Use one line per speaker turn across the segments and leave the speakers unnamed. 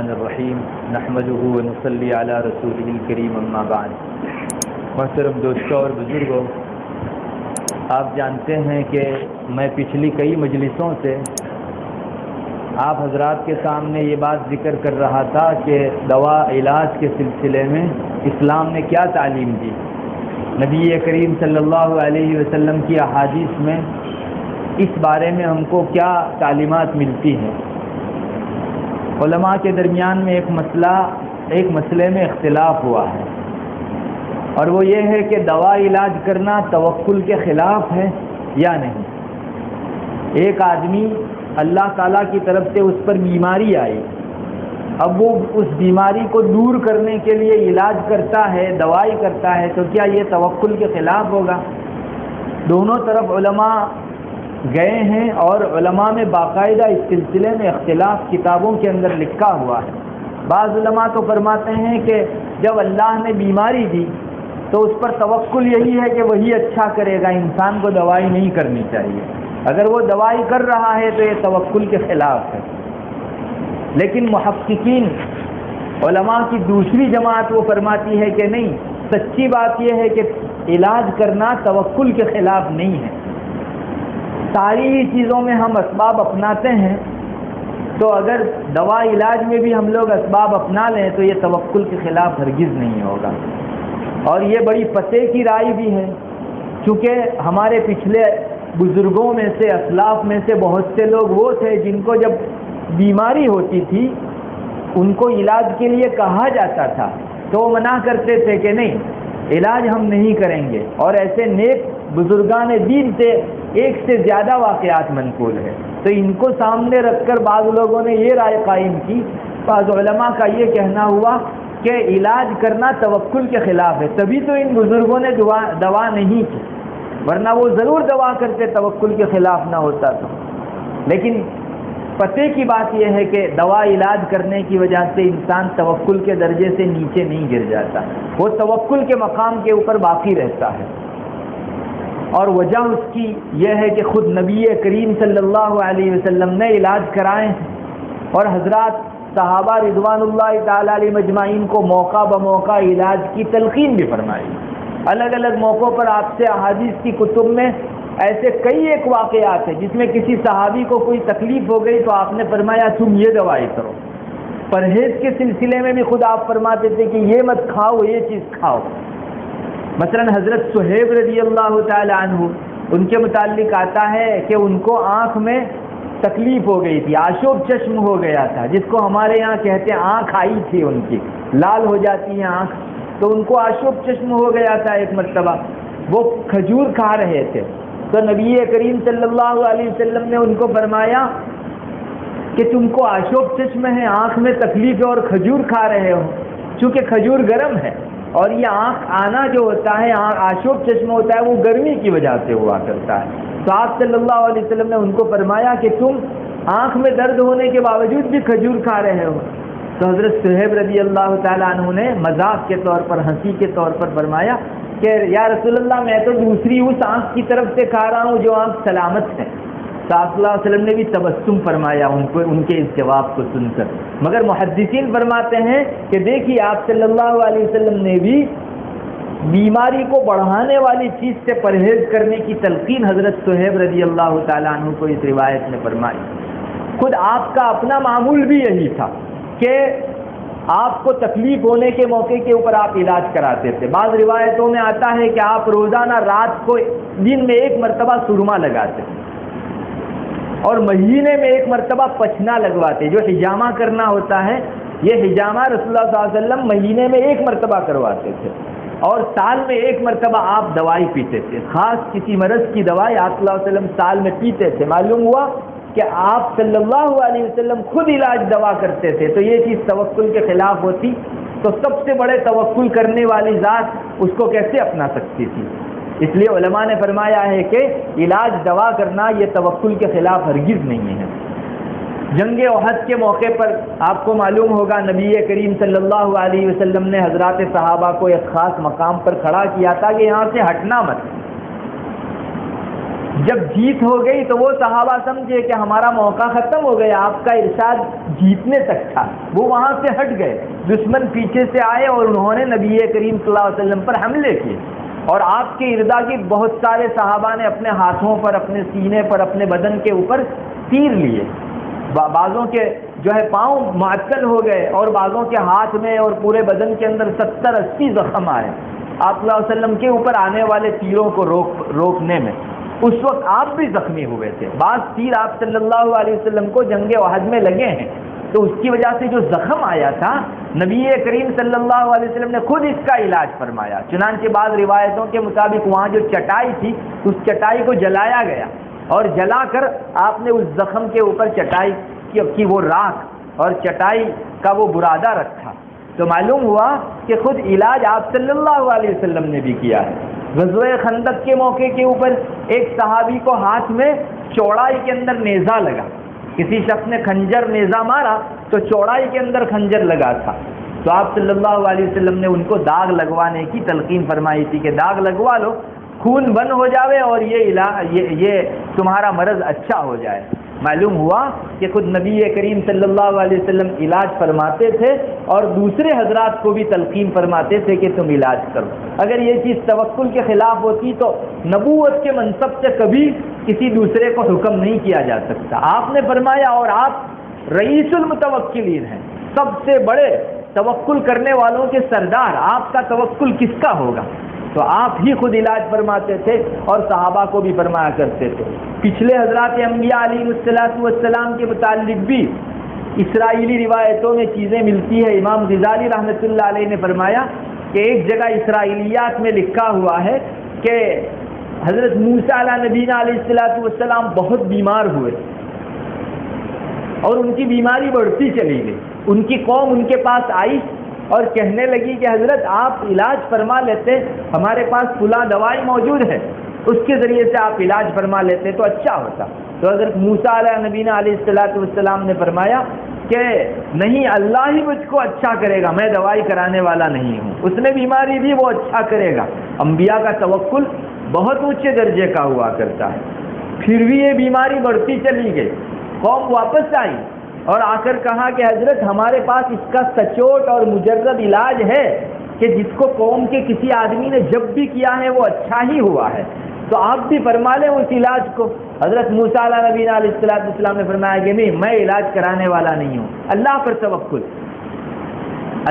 الرحمن الرحیم نحمده ونصلی علی رسولہ الکریم اما بعد۔ محترم دوستوں اور بزرگوں، آپ جانتے ہیں کہ میں پچھلی کئی مجلسوں سے آپ حضرات کے سامنے یہ بات ذکر کر رہا تھا کہ دوا علاج کے سلسلے میں اسلام نے کیا تعلیم دی، نبی کریم صلی اللہ علیہ وسلم کی احادیث میں اس بارے میں ہم کو کیا تعلیمات ملتی ہیں۔ علماء کے درمیان میں ایک مسئلے میں اختلاف ہوا ہے، اور وہ یہ ہے کہ دوا علاج کرنا توکل کے خلاف ہے یا نہیں۔ ایک آدمی اللہ تعالیٰ کی طرف سے اس پر بیماری آئی، اب وہ اس بیماری کو دور کرنے کے لیے علاج کرتا ہے، دوائی کرتا ہے، تو کیا یہ توکل کے خلاف ہوگا؟ دونوں طرف علماء گئے ہیں، اور علماء میں باقاعدہ اس سلسلے میں اختلاف کتابوں کے اندر لکھا ہوا ہے۔ بعض علماء تو فرماتے ہیں کہ جب اللہ نے بیماری دی تو اس پر توکل یہی ہے کہ وہی اچھا کرے گا، انسان کو دوائی نہیں کرنی چاہیے۔ اگر وہ دوائی کر رہا ہے تو یہ توکل کے خلاف ہے۔ لیکن محققین علماء کی دوسری جماعت وہ فرماتی ہے کہ نہیں، سچی بات یہ ہے کہ علاج کرنا توکل کے خلاف نہیں ہے۔ ساری ہی چیزوں میں ہم اسباب اپناتے ہیں، تو اگر دوا علاج میں بھی ہم لوگ اسباب اپنا لیں تو یہ توکل کے خلاف ہرگز نہیں ہوگا۔ اور یہ بڑی پتے کی رائے بھی ہے، کیونکہ ہمارے پچھلے بزرگوں میں سے، اسلاف میں سے بہت سے لوگ وہ تھے جن کو جب بیماری ہوتی تھی ان کو علاج کے لیے کہا جاتا تھا تو وہ منع کرتے تھے کہ نہیں، علاج ہم نہیں کریں گے۔ اور ایسے نیک بزرگان دین سے ایک سے زیادہ واقعات منقول ہے، تو ان کو سامنے رکھ کر بعض لوگوں نے یہ رائے قائم کی، بعض علماء کا یہ کہنا ہوا کہ علاج کرنا توکل کے خلاف ہے، تبھی تو ان بزرگوں نے دوا نہیں کی، ورنہ وہ ضرور دوا کرتے، توکل کے خلاف نہ ہوتا تو۔ لیکن پتے کی بات یہ ہے کہ دوا علاج کرنے کی وجہ سے انسان توکل کے درجے سے نیچے نہیں گر جاتا، وہ توکل کے مقام کے اوپر باقی رہتا ہے۔ اور وجہ اس کی یہ ہے کہ خود نبی کریم صلی اللہ علیہ وسلم نے علاج کرائے ہیں، اور حضرات صحابہ رضوان اللہ تعالی علیہ مجمعین کو موقع بموقع علاج کی تلقین بھی فرمائی۔ الگ الگ موقعوں پر آپ سے احادیث کی کتب میں ایسے کئی ایک واقعات ہیں جس میں کسی صحابی کو کوئی تکلیف ہو گئی تو آپ نے فرمایا تم یہ دوائی کرو۔ پرہیز کے سلسلے میں بھی خود آپ فرماتے تھے کہ یہ مت کھاؤ، یہ چیز کھاؤ۔ مثلا حضرت صہیب رضی اللہ تعالی عنہ، ان کے متعلق آتا ہے کہ ان کو آنکھ میں تکلیف ہو گئی تھی، آشوب چشم ہو گیا تھا، جس کو ہمارے یہاں کہتے ہیں آنکھ آئی تھی، ان کی لال ہو جاتی ہے آنکھ، تو ان کو آشوب چشم ہو گیا تھا۔ ایک مرتبہ وہ کھجور کھا رہے تھے تو نبی کریم صلی اللہ علیہ وسلم نے ان کو فرمایا کہ تم کو آشوب چشم ہے، آنکھ میں تکلیف ہے اور کھجور کھا رہے ہو، چونکہ کھجور گرم ہے، اور یہ آنکھ آنا جو ہوتا ہے، آشوب چشم ہوتا ہے، وہ گرمی کی وجہ سے ہوا کرتا ہے۔ تو آپ صلی اللہ علیہ وسلم نے ان کو فرمایا کہ تم آنکھ میں درد ہونے کے باوجود بھی کھجور کھا رہے ہو۔ تو حضرت صہیب رضی اللہ تعالیٰ عنہ نے مذاق کے طور پر، ہنسی کے طور پر فرمایا کہ یا رسول اللہ، میں تو دوسری اس آنکھ کی طرف سے کھا رہا ہوں جو آنکھ سلامت ہے۔ تو آپ صلی اللہ علیہ وسلم نے بھی تبسم فرمایا ان کے اس جواب کو سن کر۔ مگر محدثین فرماتے ہیں کہ دیکھیے آپ صلی اللہ علیہ وسلم نے بھی بیماری کو بڑھانے والی چیز سے پرہیز کرنے کی تلقین حضرت صہیب رضی اللہ تعالیٰ عنہ کو اس روایت میں فرمائی۔ خود آپ کا اپنا معمول بھی یہی تھا کہ آپ کو تکلیف ہونے کے موقع کے اوپر آپ علاج کراتے تھے۔ بعض روایتوں میں آتا ہے کہ آپ روزانہ رات کو دن میں ایک مرتبہ سرما لگاتے تھے، اور مہینے میں ایک مرتبہ پچنا لگواتے، جو حجامہ کرنا ہوتا ہے، یہ حجامہ رسول اللہ صلی اللہ علیہ وسلم مہینے میں ایک مرتبہ کرواتے تھے، اور سال میں ایک مرتبہ آپ دوائی پیتے تھے، خاص کسی مرض کی دوائی آپ صلی اللہ علیہ وسلم سال میں پیتے تھے۔ معلوم ہوا کہ آپ صلی اللہ علیہ وسلم خود علاج دوا کرتے تھے، تو یہ چیز توکل کے خلاف ہوتی تو سب سے بڑے توکل کرنے والی ذات اس کو کیسے اپنا سکتی تھی؟ اس لیے علماء نے فرمایا ہے کہ علاج دوا کرنا یہ توکل کے خلاف ہرگز نہیں ہے۔ جنگ احد کے موقع پر آپ کو معلوم ہوگا نبی کریم صلی اللہ علیہ وسلم نے حضرات صحابہ کو ایک خاص مقام پر کھڑا کیا تھا کہ یہاں سے ہٹنا مت۔ جب جیت ہو گئی تو وہ صحابہ سمجھے کہ ہمارا موقع ختم ہو گیا، آپ کا ارشاد جیتنے تک تھا، وہ وہاں سے ہٹ گئے، دشمن پیچھے سے آئے اور انہوں نے نبی کریم صلی اللہ علیہ وسلم پر حملے کیے، اور آپ کے اردا گرد بہت سارے صحابہ نے اپنے ہاتھوں پر، اپنے سینے پر، اپنے بدن کے اوپر تیر لیے، بعضوں کے جو ہے پاؤں معطل ہو گئے اور بعضوں کے ہاتھ میں اور پورے بدن کے اندر 70-80 زخم آئے آپ صلی اللہ علیہ وسلم کے اوپر آنے والے تیروں کو روکنے میں۔ اس وقت آپ بھی زخمی ہوئے تھے، بعض تیر آپ صلی اللہ علیہ وسلم کو جنگ احد میں لگے ہیں، تو اس کی وجہ سے جو زخم آیا تھا نبی کریم صلی اللہ علیہ وسلم نے خود اس کا علاج فرمایا، چنانچہ بعض روایتوں کے مطابق وہاں جو چٹائی تھی اس چٹائی کو جلایا گیا اور جلا کر آپ نے اس زخم کے اوپر چٹائی کی وہ راکھ اور چٹائی کا وہ برادہ رکھا، تو معلوم ہوا کہ خود علاج آپ صلی اللہ علیہ وسلم نے بھی کیا ہے۔ غزوہ خندق کے موقع کے اوپر ایک صحابی کو ہاتھ میں چوڑائی کے اندر نیزہ لگا، کسی شخص نے خنجر نیزہ مارا تو چوڑائی کے اندر خنجر لگا تھا، تو آپ صلی اللہ علیہ وسلم نے ان کو داغ لگوانے کی تلقین فرمائی تھی کہ داغ لگوا لو، خون بند ہو جاوے اور یہ تمہارا مرض اچھا ہو جائے۔ معلوم ہوا کہ خود نبی کریم صلی اللہ علیہ وسلم علاج فرماتے تھے اور دوسرے حضرات کو بھی تلقین فرماتے تھے کہ تم علاج کرو۔ اگر یہ چیز توکل کے خلاف ہوتی تو نبوت کے منصب سے کبھی کسی دوسرے کو حکم نہیں کیا جا سکتا۔ آپ نے فرمایا اور آپ رئیس المتوکلین ہیں، سب سے بڑے توکل کرنے والوں کے سردار، آپ کا توکل کس کا ہوگا؟ تو آپ ہی خود علاج فرماتے تھے اور صحابہ کو بھی فرمایا کرتے تھے۔ پچھلے حضرات انبیاء علیہ السلام کے متعلق بھی اسرائیلی روایتوں میں چیزیں ملتی ہے۔ امام غزالی رحمۃ اللہ علیہ نے فرمایا کہ ایک جگہ اسرائیلیات میں لکھا ہوا ہے کہ حضرت موسیٰ علیہ نبینا علیہ السلام بہت بیمار ہوئے اور ان کی بیماری بڑھتی چلی گئی، ان کی قوم ان کے پاس آئی اور کہنے لگی کہ حضرت آپ علاج فرما لیتے، ہمارے پاس فلاں دوائی موجود ہے، اس کے ذریعے سے آپ علاج فرما لیتے تو اچھا ہوتا۔ تو حضرت موسیٰ علیہ نبینا علیہ السلام نے فرمایا کہ نہیں، اللہ ہی مجھ کو اچھا کرے گا، میں دوائی کرانے والا نہیں ہوں، اس نے بیماری دی وہ اچھا کرے گا۔ انبیاء کا توکل بہت اونچے درجے کا ہوا کرتا ہے۔ پھر بھی یہ بیماری بڑھتی چلی گئی، قوم واپس آئی اور آ کر کہا کہ حضرت ہمارے پاس اس کا سچوٹ اور مجرد علاج ہے کہ جس کو قوم کے کسی آدمی نے جب بھی کیا ہے وہ اچھا ہی ہوا ہے، تو آپ بھی فرما لیں اس علاج کو۔ حضرت موسیٰ علیہ نبینا علیہ السلام نے فرمایا کہ نہیں، میں علاج کرانے والا نہیں ہوں، اللہ پر توکل۔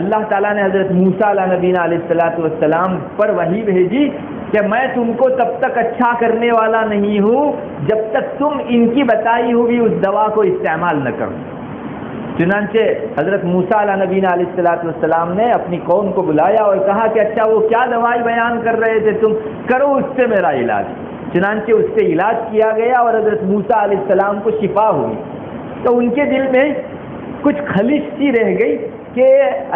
اللہ تعالیٰ نے حضرت موسیٰ علیہ نبینا علیہ السلام پر وحی بھیجی کہ میں تم کو تب تک اچھا کرنے والا نہیں ہوں جب تک تم ان کی بتائی ہوئی اس دوا کو استعمال نہ کرو۔ چنانچہ حضرت موسیٰ علیہ نبینا علیہ السلام نے اپنی قوم کو بلایا اور کہا کہ اچھا وہ کیا دوائی بیان کر رہے تھے تم، کرو اس سے میرا علاج۔ چنانچہ اس سے علاج کیا گیا اور حضرت موسیٰ علیہ السلام کو شفا ہوئی، تو ان کے دل میں کچھ خلش سی رہ گئی کہ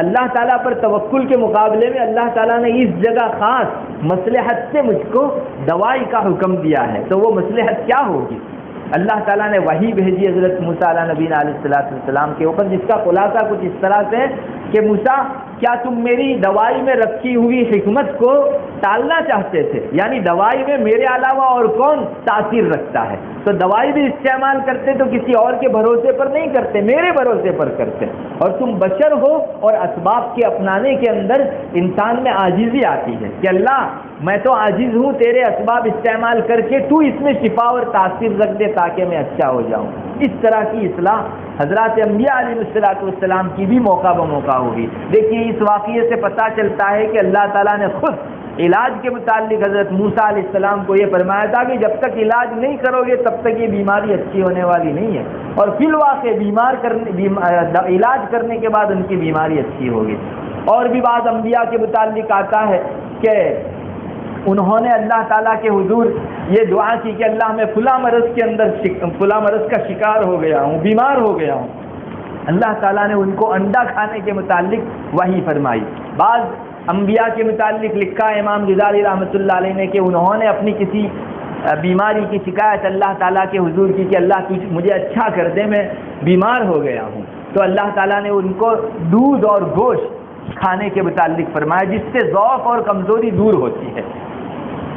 اللہ تعالیٰ پر توکل کے مقابلے میں اللہ تعالیٰ نے اس جگہ خاص مصلحت سے مجھ کو دوائی کا حکم دیا ہے، تو وہ مصلحت کیا ہوگی؟ اللہ تعالیٰ نے وحی بھیجی حضرت موسیٰ علیہ نبینا علیہ السلام کے اوپر، جس کا خلاصہ کچھ اس طرح سے ہے کہ موسیٰ کیا تم میری دوائی میں رکھی ہوئی حکمت کو ٹالنا چاہتے تھے؟ یعنی دوائی میں میرے علاوہ اور کون تاثیر رکھتا ہے؟ تو دوائی بھی استعمال کرتے تو کسی اور کے بھروسے پر نہیں کرتے، میرے بھروسے پر کرتے، اور تم بشر ہو اور اسباب کے اپنانے کے اندر انسان میں عاجزی آتی ہے کہ اللہ میں تو عاجز ہوں، تیرے اسباب استعمال کر کے تو اس میں شفا اور تاثیر رکھ دے تاکہ میں اچھا ہو جاؤں۔ اس طرح کی اصلاح حضرات انبیاء علیہ السلام کی بھی موقع بموقع ہوگی۔ دیکھیے اس واقعے سے پتہ چلتا ہے کہ اللہ تعالیٰ نے خود علاج کے متعلق حضرت موسیٰ علیہ السلام کو یہ فرمایا تھا کہ جب تک علاج نہیں کرو گے تب تک یہ بیماری اچھی ہونے والی نہیں ہے، اور فی الواقع علاج کرنے کے بعد ان کی بیماری اچھی ہوگی۔ اور بھی بعض انبیاء کے متعلق آتا ہے کہ انہوں نے اللہ تعالیٰ کے حضور یہ دعا کی کہ اللہ میں فلاں مرض کا شکار ہو گیا ہوں، بیمار ہو گیا ہوں۔ اللہ تعالیٰ نے ان کو انڈا کھانے کے متعلق وحی فرمائی۔ بعض انبیاء کے متعلق لکھا ہے امام غزالی رحمۃ اللہ علیہ نے کہ انہوں نے اپنی کسی بیماری کی شکایت اللہ تعالیٰ کے حضور کی کہ اللہ کی مجھے اچھا کر دے، میں بیمار ہو گیا ہوں، تو اللہ تعالیٰ نے ان کو دودھ اور گوشت کھانے کے متعلق فرمایا جس سے ضعف اور کمزوری دور ہوتی ہے۔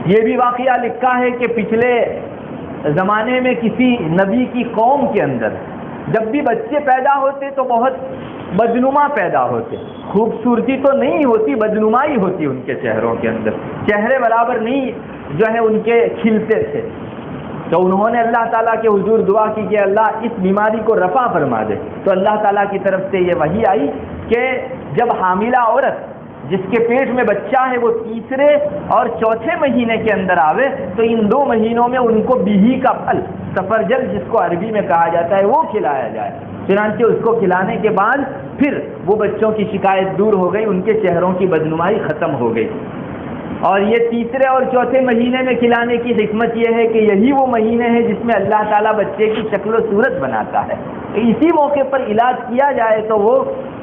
یہ بھی واقعہ لکھا ہے کہ پچھلے زمانے میں کسی نبی کی قوم کے اندر جب بھی بچے پیدا ہوتے تو بہت بدنما پیدا ہوتے، خوبصورتی تو نہیں ہوتی، بدنمائی ہوتی ان کے چہروں کے اندر، چہرے برابر نہیں جو ہے ان کے کھلتے تھے. تو انہوں نے اللہ تعالیٰ کے حضور دعا کی کہ اللہ اس بیماری کو رفع فرما دے. تو اللہ تعالیٰ کی طرف سے یہ وحی آئی کہ جب حاملہ عورت جس کے پیٹ میں بچہ ہے وہ تیسرے اور چوتھے مہینے کے اندر آوے تو ان 2 مہینوں میں ان کو بیہی کا پھل، سفرجل جس کو عربی میں کہا جاتا ہے، وہ کھلایا جائے. چنانچہ اس کو کھلانے کے بعد پھر وہ بچوں کی شکایت دور ہو گئی، ان کے چہروں کی بدنمائی ختم ہو گئی. اور یہ تیسرے اور چوتھے مہینے میں کھلانے کی حکمت یہ ہے کہ یہی وہ مہینے ہیں جس میں اللہ تعالیٰ بچے کی شکل و صورت بناتا ہے. اسی موقع پر علاج کیا جائے تو وہ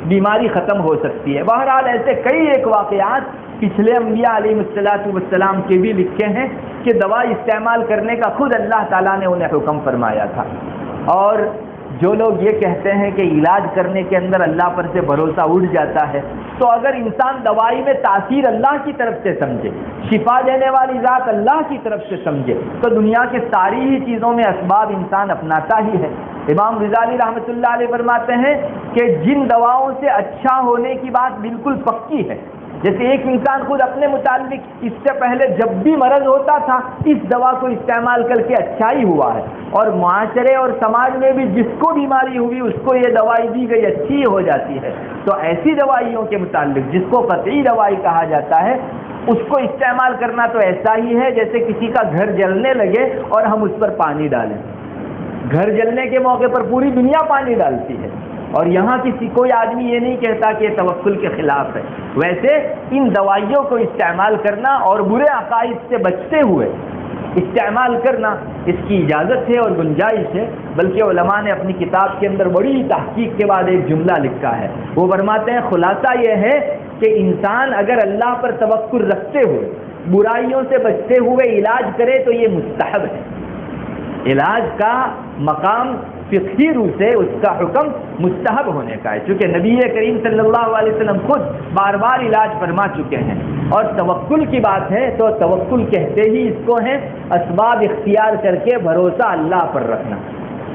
بیماری ختم ہو سکتی ہے. بہرحال ایسے کئی ایک واقعات پچھلے انبیاء علیہ السلام کے بھی لکھے ہیں کہ دوا استعمال کرنے کا خود اللہ تعالیٰ نے انہیں حکم فرمایا تھا. اور جو لوگ یہ کہتے ہیں کہ علاج کرنے کے اندر اللہ پر سے بھروسہ اٹھ جاتا ہے، تو اگر انسان دوائی میں تاثیر اللہ کی طرف سے سمجھے، شفا دینے والی ذات اللہ کی طرف سے سمجھے، تو دنیا کے ساری ہی چیزوں میں اسباب انسان اپناتا ہی ہے. امام غزالی رحمۃ اللہ علیہ فرماتے ہیں کہ جن دواؤں سے اچھا ہونے کی بات بالکل پکی ہے، جیسے ایک انسان خود اپنے متعلق اس سے پہلے جب بھی مرض ہوتا تھا اس دوا کو استعمال کر کے اچھا ہی ہوا ہے، اور معاشرے اور سماج میں بھی جس کو بیماری ہوئی اس کو یہ دوائی دی گئی اچھی ہو جاتی ہے. تو ایسی دوائیوں کے متعلق جس کو قطعی دوائی کہا جاتا ہے اس کو استعمال کرنا تو ایسا ہی ہے جیسے کسی کا گھر جلنے لگے اور ہم اس پر پانی ڈالیں. گھر جلنے کے موقع پر پوری دنیا پانی ڈالتی ہے، اور یہاں کوئی آدمی یہ نہیں کہتا کہ یہ توکل کے خلاف ہے. ویسے ان دوائیوں کو استعمال کرنا اور برے عقائد سے بچتے ہوئے استعمال کرنا اس کی اجازت ہے اور گنجائش ہے. بلکہ علماء نے اپنی کتاب کے اندر بڑی تحقیق کے بعد ایک جملہ لکھا ہے. وہ فرماتے ہیں خلاصہ یہ ہے کہ انسان اگر اللہ پر توکل رکھتے ہوئے برائیوں سے بچتے ہوئے علاج کرے تو یہ مستحب ہے. علاج کا مقام فقہی روح سے اس کا حکم مستحب ہونے کا ہے، چونکہ نبی کریم صلی اللہ علیہ وسلم خود بار بار علاج فرما چکے ہیں. اور توکل کی بات ہے تو توکل کہتے ہی اس کو ہے اسباب اختیار کر کے بھروسہ اللہ پر رکھنا.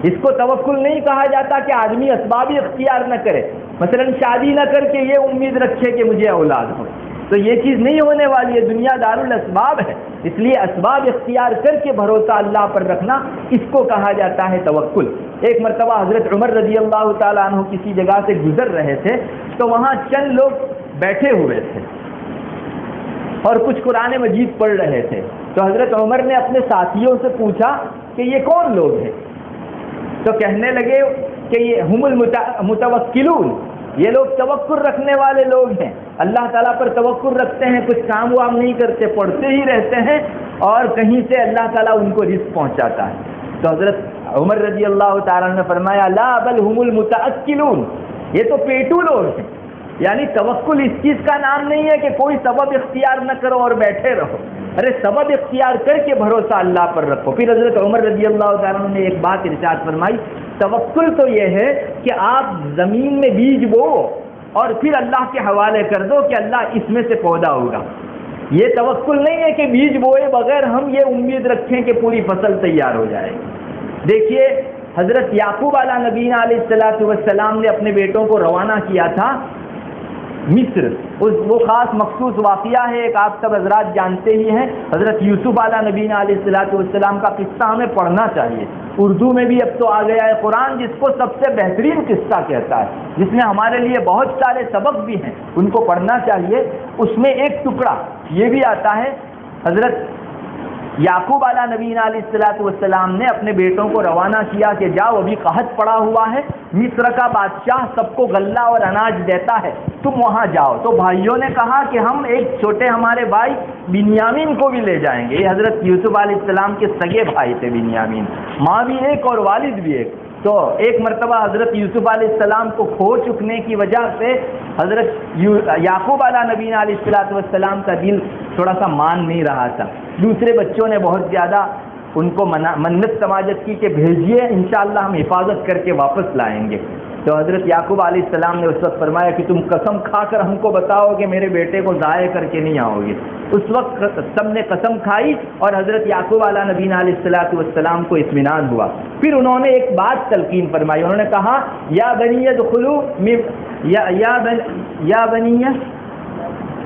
اس کو توکل نہیں کہا جاتا کہ آدمی اسباب اختیار نہ کرے، مثلا شادی نہ کر کے یہ امید رکھے کہ مجھے اولاد ہو، تو یہ چیز نہیں ہونے والی ہے. دنیا دار الاسباب ہے، اس لیے اسباب اختیار کر کے بھروسہ اللہ پر رکھنا اس کو کہا جاتا ہے توکل. ایک مرتبہ حضرت عمر رضی اللہ تعالیٰ عنہ کسی جگہ سے گزر رہے تھے تو وہاں چند لوگ بیٹھے ہوئے تھے اور کچھ قرآن مجید پڑھ رہے تھے. تو حضرت عمر نے اپنے ساتھیوں سے پوچھا کہ یہ کون لوگ ہیں؟ تو کہنے لگے کہ یہ ہم المتوکلون، یہ لوگ توکل رکھنے والے لوگ ہیں، اللہ تعالیٰ پر توکل رکھتے ہیں، کچھ کام وام نہیں کرتے، پڑھتے ہی رہتے ہیں اور کہیں سے اللہ تعالیٰ ان کو رزق پہنچاتا ہے. تو حضرت عمر رضی اللہ تعالیٰ نے فرمایا لا بل ہم المتأکلون، یہ تو پیٹو لوگ ہیں. یعنی توکل اس چیز کا نام نہیں ہے کہ کوئی سبب اختیار نہ کرو اور بیٹھے رہو، ارے سبب اختیار کر کے بھروسہ اللہ پر رکھو. پھر حضرت عمر رضی اللہ تعالیٰ نے ایک بات ارشاد فرمائی، توکل تو یہ ہے کہ آپ زمین میں بیج بو اور پھر اللہ کے حوالے کر دو کہ اللہ اس میں سے پودا ہوگا. یہ توکل نہیں ہے کہ بیج بوئے بغیر ہم یہ امید رکھیں کہ پوری فصل تیار ہو جائے. دیکھیے حضرت یعقوب علیہ نبینا علیہ السلام نے اپنے بیٹوں کو روانہ کیا تھا مصر. وہ خاص مخصوص واقعہ ہے، ایک آپ سب حضرات جانتے ہی ہیں. حضرت یوسف علیہ نبینا علیہ السلام کا قصہ ہمیں پڑھنا چاہیے. اردو میں بھی اب تو آ گیا ہے قرآن جس کو سب سے بہترین قصہ کہتا ہے، جس میں ہمارے لیے بہت سارے سبق بھی ہیں، ان کو پڑھنا چاہیے. اس میں ایک ٹکڑا یہ بھی آتا ہے حضرت یعقوب علیہ نبینا علیہ السلام نے اپنے بیٹوں کو روانہ کیا کہ جاؤ ابھی قحط پڑا ہوا ہے، مصر کا بادشاہ سب کو غلہ اور اناج دیتا ہے، تم وہاں جاؤ. تو بھائیوں نے کہا کہ ہم ایک چھوٹے ہمارے بھائی بنیامین کو بھی لے جائیں گے. یہ حضرت یوسف علیہ السلام کے سگے بھائی تھے بنیامین، ماں بھی ایک اور والد بھی ایک. تو ایک مرتبہ حضرت یوسف علیہ السلام کو کھو چکنے کی وجہ سے حضرت یعقوب علیہ نبینا علیہ السلام کا دل تھوڑا سا مان نہیں رہا تھا. دوسرے بچوں نے بہت زیادہ ان کو منت سماجت کی کہ بھیجیے، انشاءاللہ ہم حفاظت کر کے واپس لائیں گے۔ تو حضرت یعقوب علیہ السلام نے اس وقت فرمایا کہ تم قسم کھا کر ہم کو بتاؤ کہ میرے بیٹے کو ضائع کر کے نہیں آؤ گے۔ اس وقت سب نے قسم کھائی اور حضرت یعقوب علیہ نبینا علیہ السلام کو اطمینان ہوا۔ پھر انہوں نے ایک بات تلقین فرمائی، انہوں نے کہا یا بنی ادخلوا یا بنی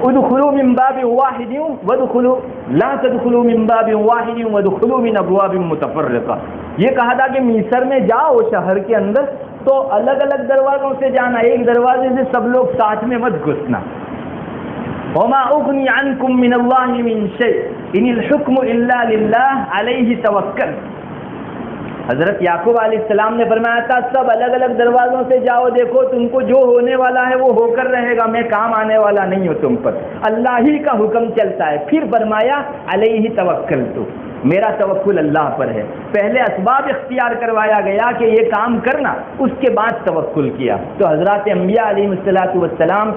ادخلوا من باب واحد وادخلوا لا تدخلوا من باب واحد وادخلوا من ابواب متفرقہ۔ یہ کہا تھا کہ مصر میں جاؤ شہر کے اندر تو الگ الگ دروازوں سے جانا، ایک دروازے سے سب لوگ ساتھ میں مت گھسنا۔ وما اغنی عنکم من اللہ من شیء ان الحکم الا للہ علیہ توکل۔ حضرت یعقوب علیہ السلام نے فرمایا تھا سب الگ الگ دروازوں سے جاؤ، دیکھو تم کو جو ہونے والا ہے وہ ہو کر رہے گا، میں کام آنے والا نہیں ہوں تم پر، اللہ ہی کا حکم چلتا ہے۔ پھر فرمایا علیہ توکلت، میرا توکل اللہ پر ہے۔ پہلے اسباب اختیار کروایا گیا کہ یہ کام کرنا، اس کے بعد توکل کیا۔ تو حضرات انبیاء علیہ السلام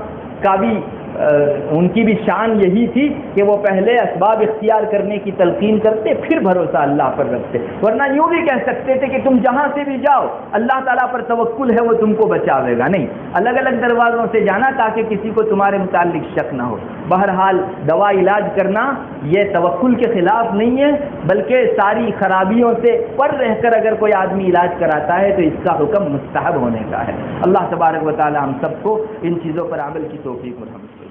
کا بھی ان کی بھی شان یہی تھی کہ وہ پہلے اسباب اختیار کرنے کی تلقین کرتے، پھر بھروسہ اللہ پر رکھتے، ورنہ یوں بھی کہہ سکتے تھے کہ تم جہاں سے بھی جاؤ اللہ تعالیٰ پر توکل ہے، وہ تم کو بچاوے گا۔ نہیں، الگ الگ دروازوں سے جانا تاکہ کسی کو تمہارے متعلق شک نہ ہو۔ بہرحال دوا علاج کرنا یہ توکل کے خلاف نہیں ہے، بلکہ ساری خرابیوں سے پر رہ کر اگر کوئی آدمی علاج کراتا ہے تو اس کا حکم مستحب ہونے کا ہے۔ اللہ تبارک و تعالی ہم سب کو ان چیزوں پر عمل کی توفیق مرحمت۔